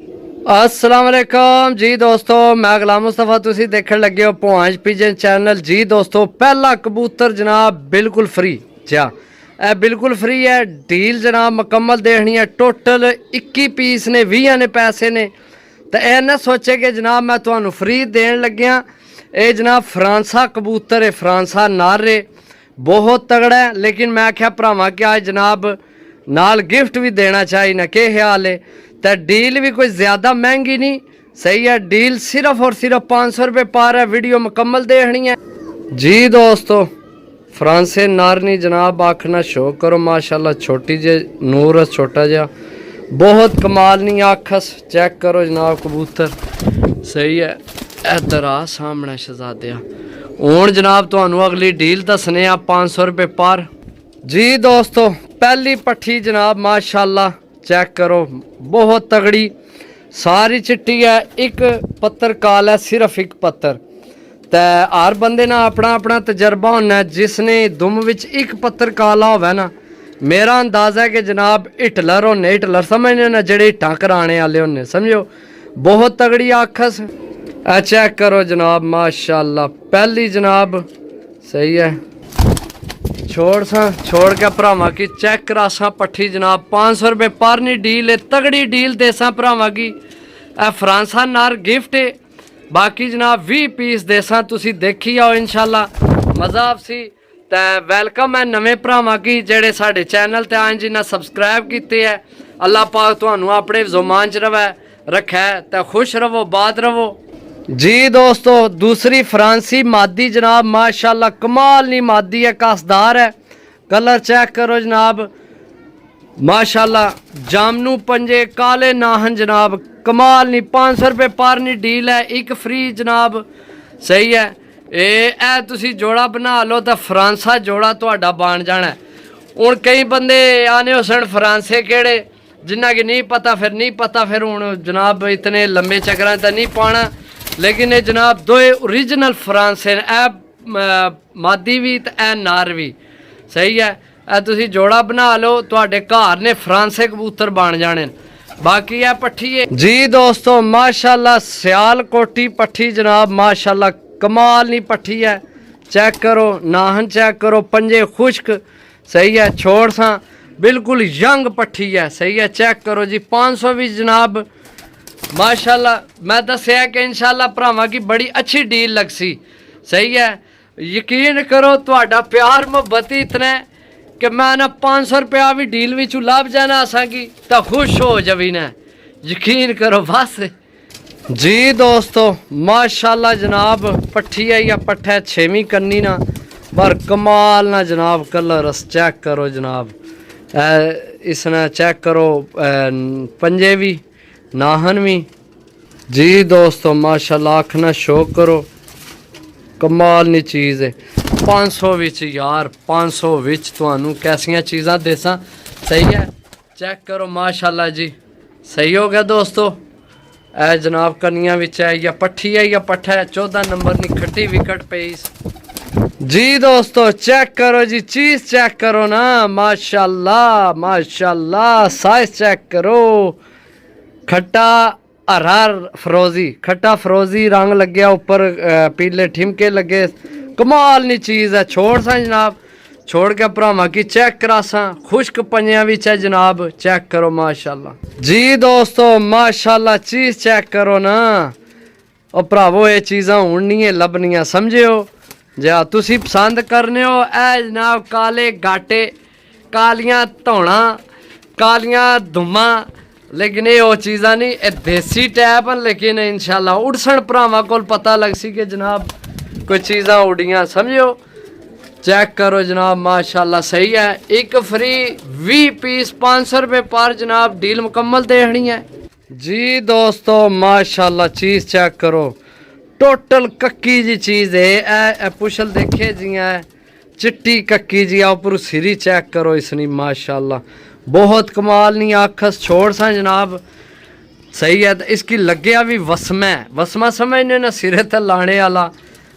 अस्सलाम वालेकुम जी दोस्तों, मैं गुलाम मुस्तफा, तुसी देखने लगे हो पुआंज पिजन चैनल। जी दोस्तों, पहला कबूतर जनाब बिल्कुल फ्री ए बिल्कुल फ्री है। डील जनाब मुकम्मल देखनी है। टोटल 21 पीस ने, 20 ने पैसे ने, तो यह ना सोचे कि जनाब मैं तुम्हें फ्री देन लग्या। ये जनाब फ्रांसा कबूतर है, फ्रांसा नार है, बहुत तगड़ा है। लेकिन मैं आख्या भरावां कि आज जनाब नाल गिफ्ट भी देना चाहिए ना, के ख्याल है। तो डील भी कोई ज़्यादा महंगी नहीं, सही है। डील सिर्फ और सिर्फ 500 रुपये पार है। वीडियो मुकम्मल देखनी है जी दोस्तों। फ्रांसे नारनी जनाब आखना शो करो, माशाल्लाह छोटी जे नूर छोटा जा, बहुत कमाल नहीं आखस। चेक करो जनाब कबूतर, सही है। इधर आ सामने शहजादिया। हूँ जनाब तो अगली डील दसने आ 500 रुपये पार जी दोस्तों। पहली पट्ठी जनाब माशाल्लाह चेक करो, बहुत तगड़ी, सारी चिट्टी है। एक पत्थर काल है, सिर्फ एक पत्थर। तो हर बंदे ना अपना अपना तजर्बा होना। जिसने दुम विच एक पत्थर काला होवे ना, मेरा अंदाज़ा है कि जनाब हिटलर होने, हिटलर समझने ना, जेड़े हिट्टां कराने वाले होने, समझो। बहुत तगड़ी आखस। चेक करो जनाब माशाल्लाह, पहली जनाब, सही है। छोड़ के भरावां की चेक करासा पट्ठी जनाब। 500 रुपये पारनी डील है, तगड़ी डील देसा भरावां की। फ्रांसा नार गिफ्ट है। बाकी जनाब 20 पीस देसा, तुसी देखी आओ इंशाल्लाह, मज़ा आपसी। तो वेलकम है नवे भरावां की जेड़े साडे चैनल ते आए, जिन्हें सबसक्राइब किते है। अल्लाह पाक तुहानू अपने जुमान च रवे रखे, तो खुश रवो, बाद रवो जी दोस्तों। दूसरी फ्रांसी मादी जनाब माशाल्लाह कमाल नी मादी है, कसदार है। कलर चेक करो जनाब माशाल्लाह, जामनू पंजे, काले नाहन जनाब, कमाल नी। 500 रुपये पार नी डील है, एक फ्री जनाब, सही है। ए तुसी जोड़ा बना लो तो फ्रांसा जोड़ा तुहाडा बन जाना। हुण कई बंदे आने हो सन फ्रांसे केड़े, जिन्ना कि नहीं पता, फिर नहीं पता, फिर हुण जनाब इतने लंबे चक्कर तो नहीं पाना। लेकिन ये जनाब दो ओरिजिनल फ्रांसे ए मादी भी तो ए नार भी, सही है। ए तुसी जोड़ा बना लो, तुहाडे घर ने फ्रांसे कबूतर बन जाने। बाकी है पट्ठी है जी दोस्तों माशाल्लाह, सियाल कोटी पट्ठी जनाब माशाल्लाह कमाल नी पट्ठी है। चेक करो नाहन, चेक करो पंजे खुश्क, सही है। छोड़ सा बिल्कुल यंग पट्ठी है, सही है। चेक करो जी 500 भी जनाब माशाल्लाह। मैं दसिया कि इंशाल्लाह भरावां की बड़ी अच्छी डील लगसी, सही है। यकीन करो तुहाडा प्यार मुहब्बत ही इतना है कि मैं ना 500 रुपया भी डील विचों लाभ जाना असा की तो खुश हो जावी ना, यकीन करो बस जी दोस्तों। माशाल्लाह जनाब पट्ठी है या पट्ठा है, 6वीं कन्नी ना, पर कमाल ना जनाब। कलर चेक करो जनाब, इसने चेक करो पंजे भी, नाहन भी जी दोस्तों माशाल्लाह। आखना शो करो, कमाल नी चीज़ है। 500 विच यार, 500 विच तुहानू कैसियां चीज़ां देसा, सही है। चेक करो माशाल्लाह जी, सही हो गया दोस्तों। ए जनाब कनिया विच है या पट्ठी है या पट्ठा है, 14 नंबर नी खट्टी विकट पेस जी दोस्तों। चेक करो जी, चीज़ चेक करो ना, माशाल्लाह माशाल्लाह। साइज चेक करो, खट्टा हरा फरोजी, खट्टा फरोजी रंग लगे, ऊपर पीले ठिमके लगे, कमाल नी चीज़ है। छोड़ सा जनाब, छोड़ के भरावां की चेक करासा, खुश्क पंजियां विच है जनाब। चेक करो माशाल्लाह जी दोस्तों माशाल्लाह। चीज़ चेक करो ना, और भरावो ये चीज़ां हुण नहीं लभनियां, समझियो। जे तुसी पसंद करने हो ए जनाब काले गाटे, कालियां धौणा, कालियां दुम्मा, लेकिन ये वो चीज़ा नहीं, ये देसी टैप हैं। लेकिन इंशाल्लाह उड़सन भरावां कोल पता लग सी कि जनाब कोई चीज़ां उड़ियां, समझो। चेक करो जनाब माशाल्लाह, सही है। एक फ्री 20 पीस 500 रुपये पार जनाब, डील मुकम्मल देखनी है जी दोस्तों माशाल्लाह। चीज़ चेक करो, टोटल कक्की जी चीज़ है। ए पुछल देखे जी है, चिट्टी कक्की जी, ऊपर सिरी चेक करो इसनी माशाल्लाह, बहुत कमाल नहीं आखस। छोड़ सा जनाब, सही है। तो इसकी लग्या भी वसमा है, वसमा समझने ना, सिरे ते लाने वाला,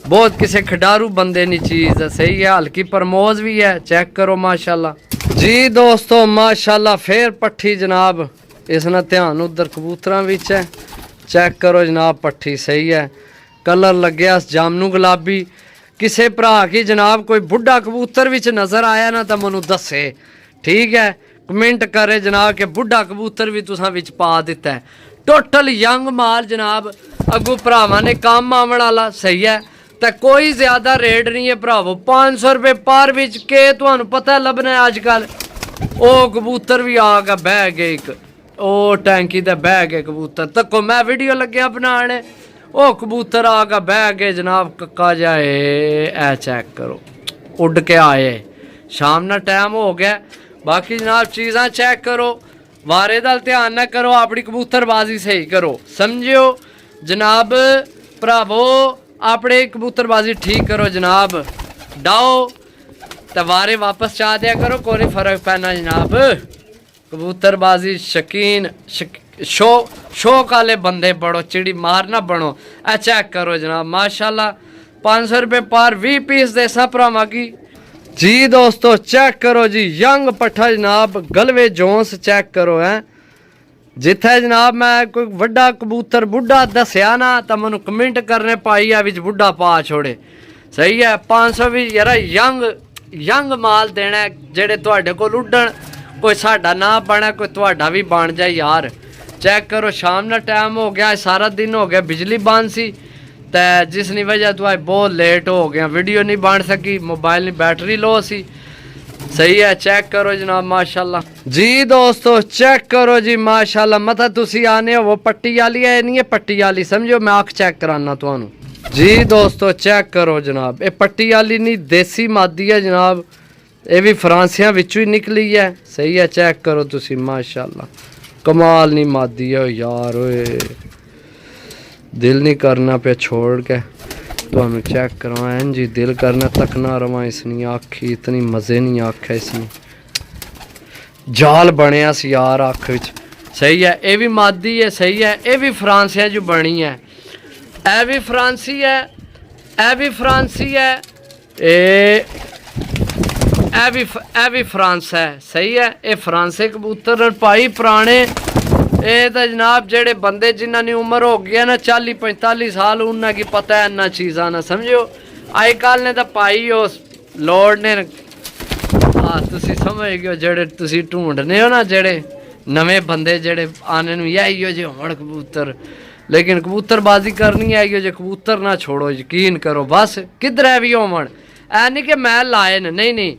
बहुत किसी खिडारू बंदे नी चीज़ है, सही है। हल्की प्रमोज भी है, चेक करो माशाल्लाह जी दोस्तों माशाल्लाह। फिर पट्ठी जनाब इस ना ध्यान उधर कबूतरां विच है। चेक करो जनाब पट्ठी सही है, कलर लग्या जामनू गुलाबी। किसे भरा की जनाब कोई बुढ़ा कबूतर विच नज़र आया ना तो मैनू दसे, ठीक है, कमेंट करे जनाब कि बुढ़ा कबूतर भी तुसां विच पा दिता है। टोटल यंग माल जनाब, अगू भरावां ने काम आवन वाला सही है। तो कोई ज़्यादा रेट नहीं है भरावो, 500 रुपये पर विच के तुहानू पता लभना है अजकल। ओ कबूतर भी आ गया बह गए, एक ओ टैंकी ते बह गए कबूतर, तको मैं वीडियो लग्या बनाने, ओ कबूतर आ गया बह गए जनाब कक्का जाए। ऐ चेक करो उड़ के आए, शाम ना टाइम हो गया। बाकी जनाब चीज़ां चेक करो, वारे दा ध्यान ना करो, अपनी कबूतरबाजी सही करो, समझियो जनाब भरावो, अपने कबूतरबाजी ठीक करो जनाब। डाओ तो वारे वापस चा दिया करो, कोई फर्क पैना जनाब। कबूतरबाजी शकीन शौक वाले बंदे बड़ो, चिड़ी मार ना बनो। ए चेक करो जनाब माशाल्लाह 500 रुपये पर 20 पीस देसा भरावां की जी। दोस्तों चेक करो जी यंग पट्ठा जनाब, गलवे जोंस चेक करो है। जिथे जनाब मैं कोई वड्डा कबूतर बुढ़ा दसिया ना तो मैनू कमेंट करने पाई आ विच बुढ़ा पा छोड़े, सही है। 500 भी यार यंग माल देना है, जेड़े तुहाडे कोल उड्डण, कोई साडा ना बने कोई तुहाडा भी बन जाए यार। चेक करो शाम का टाइम हो गया, सारा दिन हो गया, बिजली बंद सी तो जिसकी वजह तो आज बहुत लेट हो गया, वीडियो नहीं बन सकी, मोबाइल की बैटरी लो सी, सही है। चेक करो जनाब माशाल्लाह जी। दोस्तों चेक करो जी माशाल्लाह, मतलब तुसी आने हो पट्टी वाली है, नहीं है पट्टी वाली, समझो मैं अख चेक कराना तुहानू जी। दोस्तों चेक करो जनाब, ये पट्टी वाली नहीं देसी मादी है जनाब, ये भी फ्रांसिया विचों ही निकली है, सही है। चेक करो तुसी माशाल्लाह, कमाल नहीं मादी है यार, ओए दिल नहीं करना पे छोड़ के तुहानू चेक करवाएं जी, दिल करना तकना रवा इसनी आखी, इतनी मज़े नहीं आख है इसमें, जाल बनया सी यार अख विच, सही है। ये भी मादी है, सही है। ये भी फ्रांसिया जो बनी है, ए भी फ्रांसी है, ए भी फ्रांसी है, ए भी फ्रांस है, सही है। ये फ्रांसे कबूतर पाई पुराने, ये तो जनाब जेड़े बंदे जिन्होंने उम्र हो गई है ना 40-45 साल, उन्हें की पता है इन्ना चीज़ा ना, समझो अजकल ने तो पाई उस लॉर्ड ने। हाँ तुसी समझ गए जेड़े तुसी ढूंढने हो ना, जेड़े नवे बंदे जेड़े आने यही जो होण कबूतर, लेकिन कबूतरबाजी करनी है जो कबूतर ना छोड़ो, यकीन करो बस किधर भी होवन, ऐ नहीं कि मैं लाए न, नहीं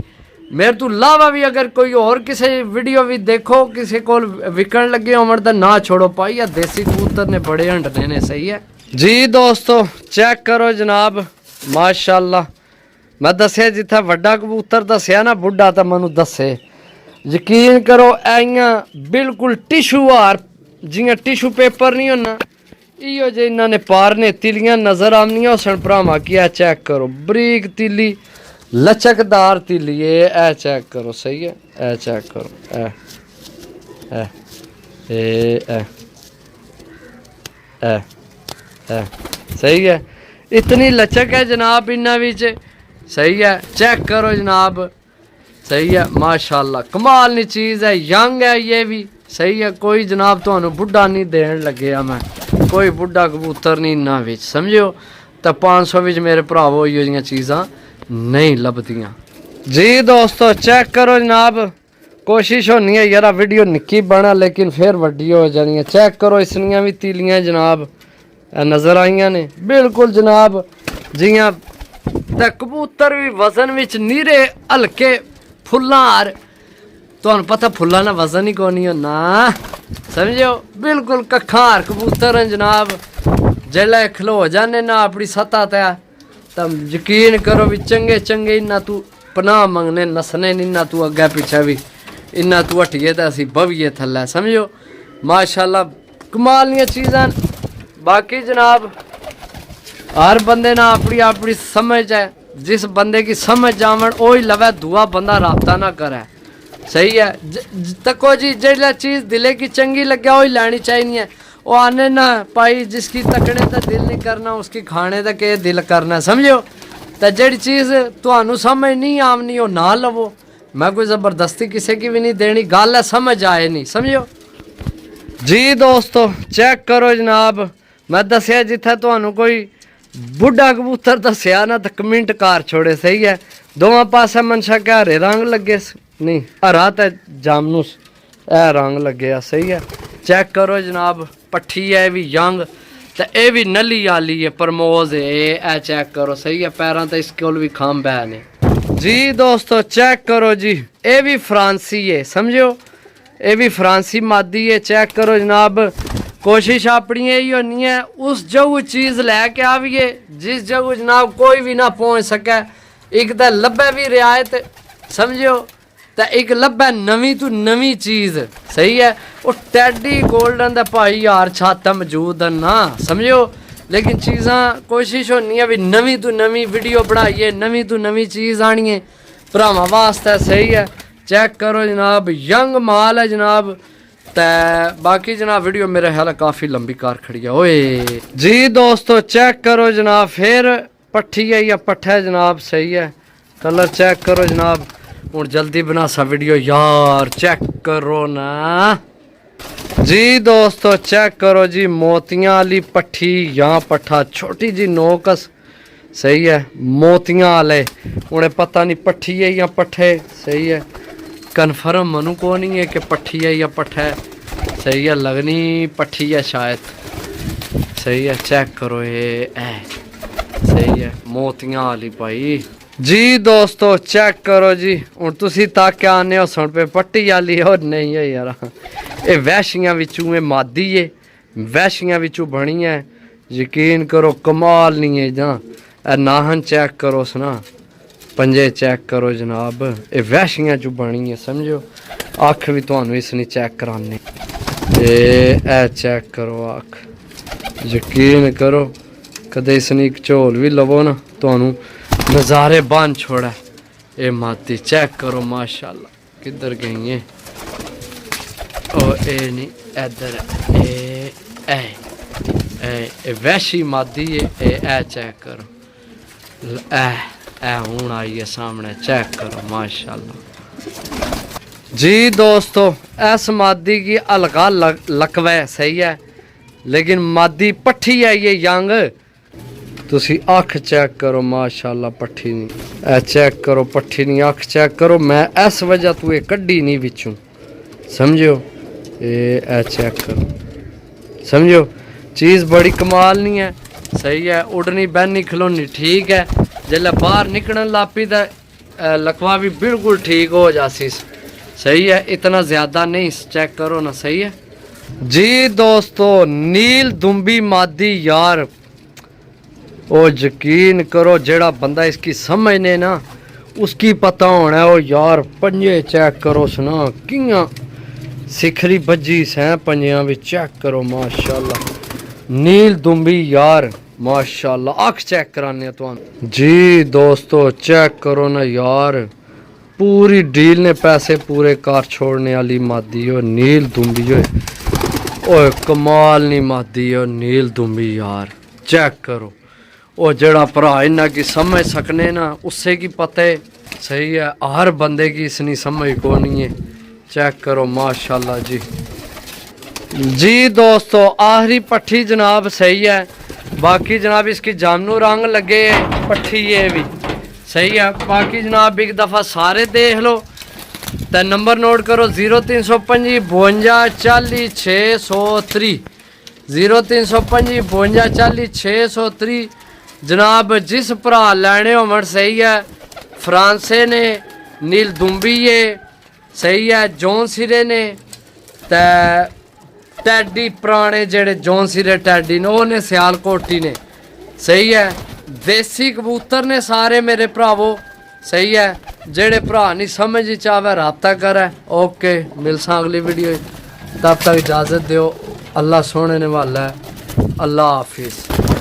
मेरे तो अलावा भी अगर कोई और किसी वीडियो भी देखो किसी को विकन लगे होवन तो ना छोड़ो पाई, या देसी कबूतर ने बड़े हंडने ने, सही है जी। दोस्तों चेक करो जनाब माशाल्लाह, मैं दसिया जिथे वड्डा कबूतर दसिया ना बुढ़ा तो मैनू दसे, यकीन करो ऐ बिल्कुल टिशू हार जियां टिशू पेपर नहीं होना, इो जे इन्होंने पारने तिलियां नज़र आनियां उसन भरावां की। ऐ चेक करो बरीक तिली, लचकदार तिली, ए चेक करो, सही है। ए चेक करो ए सही है, इतनी लचक है जनाब इन्ना विच, सही है। चेक करो जनाब, सही है माशाल्लाह, कमाल नी चीज़ है, यंग है ये भी, सही है। कोई जनाब तुहानू बुढ़ा नहीं देन लगे, मैं कोई बुढ़ा कबूतर नहीं इन्ना विच, समझो। तो 500 विच मेरे भरावो इहो जिहियां चीज़ां नहीं लभदियां जी। दोस्तों चेक करो जनाब, कोशिश होनी है यार वीडियो निक्की बना लेकिन फिर वड्डी हो जानी है। चेक करो इसनियां भी तीलियां जनाब नज़र आईयां ने बिल्कुल जनाब जियां, ते कबूतर भी वजन विच नीरे हल्के फुल्लां हार, तुहानू पता फुल्लां ना वजन ही कोई नहीं होना, समझो बिल्कुल कक्खां हार कबूतर हैं जनाब। जेल्लै खलो जाने ना अपनी सतह ते तब यकीन करो भी चंगे चंगे इन्ना तू पनाह मंगने नसने इन्ना तू अग्गे पिछे भी, इन्ना तू हटिए तो असी बविए थल्लै, समझो माशाल्लाह कमाल दियां चीज़ां। बाकी जनाब हर बंदे ना अपनी अपनी समझ है, जिस बंदे की समझ जावन ओ ही लवे, दूआ बंदा राबता ना करे, सही है। तको जी जेड़ा चीज़ दिले की चंगी लगे वही लैनी चाहिए है, वो आने ना पाई जिसकी तकने तो दिल नहीं करना उसकी खाने तो के दिल करना, समझो। तो जी चीज़ तुहानू समझ नहीं आमनी हो ना लवो, मैं कोई ज़बरदस्ती किसी की भी नहीं देनी, गल है समझ आए नहीं, समझो जी दोस्तों चेक करो जनाब, मैं दसिया जिथे तुहानू कोई बुढ़ा कबूतर दसिया ना तो कमेंट कार छोड़े। सही है, दोवां पासे मनशा के हरे रंग लगे, नहीं हरा तो जामनूस ए रंग लगे आ। सही है, चेक करो जनाब, पट्ठी है भी यंग तो ये भी नली आली है, प्रमोज है ए चेक करो। सही है, पैर तो इसके कोल भी खंभ है ने। जी दोस्तों चेक करो जी, ये भी फ्रांसी है, समझो ये भी फ्रांसी मादी है। चेक करो जनाब, कोशिश अपनी यही होनी है उस जगह चीज़ लैके आविए जिस जगह जनाब कोई भी ना पहुँच सके। एक तो लब्भे भी रियायत, समझो, तो एक लब्भे नवी तो नवी चीज़। सही है, वो टैडी गोल्डन दे भाई यार छाता मौजूद है ना, समझो, लेकिन चीज़ा कोशिश होनी है भी नवी तो नवी वीडियो बनाइए, नवी तो नवी चीज़ आनी है भरावां वास्ते। सही है, चेक करो जनाब, यंग माल है जनाब। ते बाकी जनाब वीडियो मेरे ख्याल काफ़ी लंबी कार खड़ी है ओए। जी दोस्तों चेक करो जनाब, फिर पट्ठी है या पट्ठा है जनाब। सही है, कलर चेक करो जनाब। और जल्दी बना सा वीडियो यार, चेक करो ना जी दोस्तों, चेक करो जी, मोतियां वाली पट्ठी या पट्ठा, छोटी जी नोकस। सही है, मोतियां वाले, उन्हें पता नहीं पट्ठी है या पट्ठे। सही है, कन्फर्म मनु को नहीं है कि पट्ठी है या पट्ठा है। सही है, लगनी पट्ठी है शायद। सही है, चेक करो ये सही है, मोतियां वाली भाई। जी दोस्तों चेक करो जी, हूँ तुसी तक आने हो सुन पे पट्टी वाली और नहीं है यार, ये वैशियां विचों ये मादी है, वैशियां विचों बनी है, यकीन करो कमाल नहीं है जा। नाहन चेक करो सना, पंजे चेक करो जनाब, ये वैशियां चों बनी है, समझो। अख भी तुहानू इसने चेक कराने, ए चेक करो अख, यकीन करो कदे इसने एक झोल भी लवो ना तुहानू नज़ारे बन छोड़ा। ये माती चेक करो माशाल्लाह, किधर गई है ओ ए नहीं इधर, ए वैशी मादी है ए चेक करो, ए हूँ आई है सामने, चेक करो माशाल्लाह। जी दोस्तों इस मादी की हल्का लकवा है। सही है, लेकिन मादी पट्ठी है ये यंग, तुसी अख चेक करो माशाल्लाह, पट्ठी नहीं ए चेक करो, पट्ठी नहीं, अख चेक करो। मैं इस वजह तू ये कड्डी नहीं बिचू, समझो, ए चेक करो, समझो, चीज़ बड़ी कमाल नहीं है। सही है, उड़नी बहनी खिलौनी ठीक है, जल्द बाहर निकलन लापी तो लकवा भी बिल्कुल ठीक हो जासी। सही है, इतना ज़्यादा नहीं, चेक करो ना। सही है जी दोस्तों, नील दुम्बी मादी यार, ओ यकीन करो जेड़ा बंदा इसकी समझने ना उसकी पता होना है। ओ यार पंजे चेक करो सुना, कियां सिखरी बजी सै पंजियां भी, चेक करो माशाल्लाह, नील दुम्बी यार माशाल्लाह। अख चेक कराने तुहानू जी दोस्तों, चेक करो ना यार, पूरी डील ने पैसे पूरे कार छोड़ने वाली मादी हो, नील दुम्बी हो, ओए कमाल नहीं मादी हो, नील दुम्बी यार, चेक करो। ओ जड़ा भरा इन्ना की समझ सकने ना उससे की पता है। सही है, हर बंदे की इसनी समझ को नहीं है, चेक करो माशाल्लाह जी। जी दोस्तों आखिरी पट्ठी जनाब। सही है, बाकी जनाब इसकी जामनू रंग लगे पट्ठी ये भी। सही है, बाकी जनाब एक दफ़ा सारे देख लो तो नंबर नोट करो 0325 52 40 630, 0325 52 40 630 जनाब। जिस भरा लैने होवन, सही है, फ्रांसे ने, नील दुम्बी है, सही है, जौन सिरे ने, टैडी पुराने जेड़े जौन सिरे टैडी ने, वो सियालकोटी ने। सही है, देसी कबूतर ने सारे मेरे भरावो। सही है, जेड़े भरा नहीं समझ चाहे रबता करे। ओके, मिलसा अगली वीडियो, तब तक इजाज़त दो, अल्लाह सोने ने वाला है, अल्लाह हाफिज़।